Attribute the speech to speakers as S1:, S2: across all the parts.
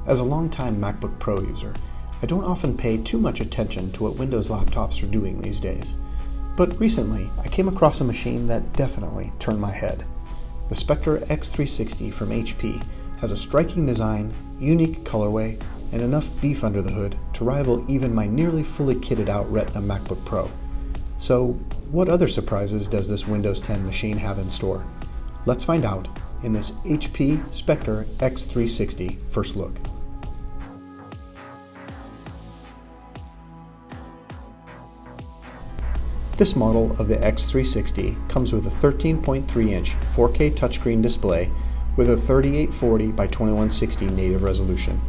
S1: As a longtime MacBook Pro user, I don't often pay too much attention to what Windows laptops are doing these days. But recently, I came across a machine that definitely turned my head. The Spectre x360 from HP has a striking design, unique colorway, and enough beef under the hood to rival even my nearly fully kitted out Retina MacBook Pro. So, what other surprises does this Windows 10 machine have in store? Let's find out in this HP Spectre x360 first look. This model of the x360 comes with a 13.3-inch 4K touchscreen display with a 3840 by 2160 native resolution.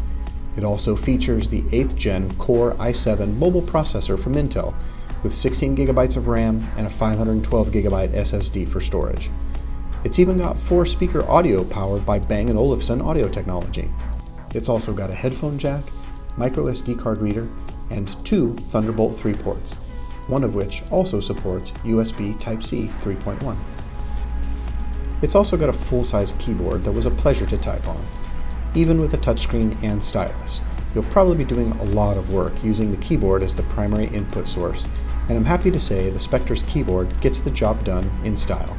S1: It also features the 8th Gen Core i7 mobile processor from Intel with 16 GB of RAM and a 512 GB SSD for storage. It's even got 4-speaker audio powered by Bang & Olufsen audio technology. It's also got a headphone jack, micro SD card reader, and 2 Thunderbolt 3 ports, one of which also supports USB Type-C 3.1. It's also got a full-size keyboard that was a pleasure to type on. Even with a touchscreen and stylus, you'll probably be doing a lot of work using the keyboard as the primary input source, and I'm happy to say the Spectre's keyboard gets the job done in style.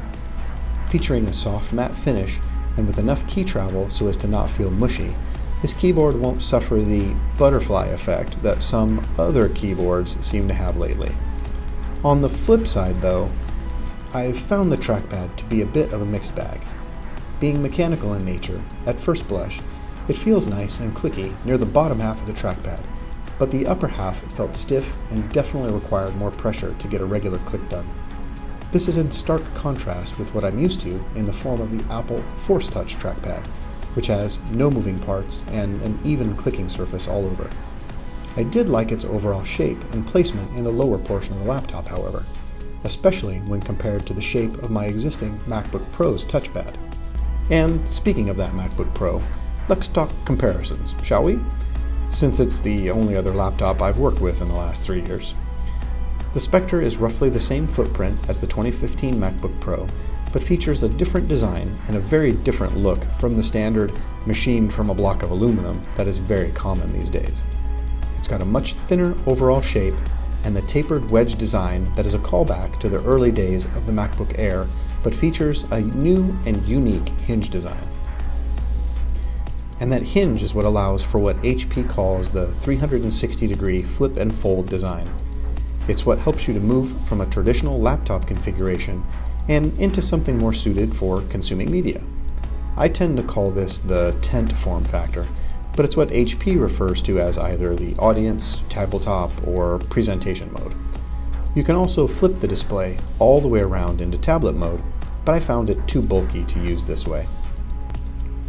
S1: Featuring a soft matte finish and with enough key travel so as to not feel mushy, this keyboard won't suffer the butterfly effect that some other keyboards seem to have lately. On the flip side though, I've found the trackpad to be a bit of a mixed bag. Being mechanical in nature, at first blush, it feels nice and clicky near the bottom half of the trackpad, but the upper half felt stiff and definitely required more pressure to get a regular click done. This is in stark contrast with what I'm used to in the form of the Apple Force Touch trackpad, which has no moving parts and an even clicking surface all over. I did like its overall shape and placement in the lower portion of the laptop, however, especially when compared to the shape of my existing MacBook Pro's touchpad. And speaking of that MacBook Pro, let's talk comparisons, shall we? Since it's the only other laptop I've worked with in the last 3 years. The Spectre is roughly the same footprint as the 2015 MacBook Pro, but features a different design and a very different look from the standard machined from a block of aluminum that is very common these days. It's got a much thinner overall shape and the tapered wedge design that is a callback to the early days of the MacBook Air, but features a new and unique hinge design. And that hinge is what allows for what HP calls the 360-degree flip and fold design. It's what helps you to move from a traditional laptop configuration and into something more suited for consuming media. I tend to call this the tent form factor, but it's what HP refers to as either the audience, tabletop, or presentation mode. You can also flip the display all the way around into tablet mode, but I found it too bulky to use this way.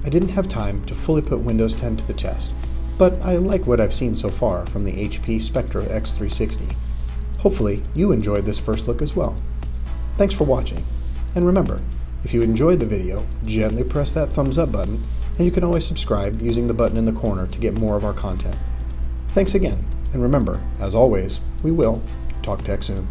S1: I didn't have time to fully put Windows 10 to the test, but I like what I've seen so far from the HP Spectre x360. Hopefully you enjoyed this first look as well. Thanks for watching, and remember, if you enjoyed the video, gently press that thumbs up button, and you can always subscribe using the button in the corner to get more of our content. Thanks again, and remember, as always, we will talk tech soon.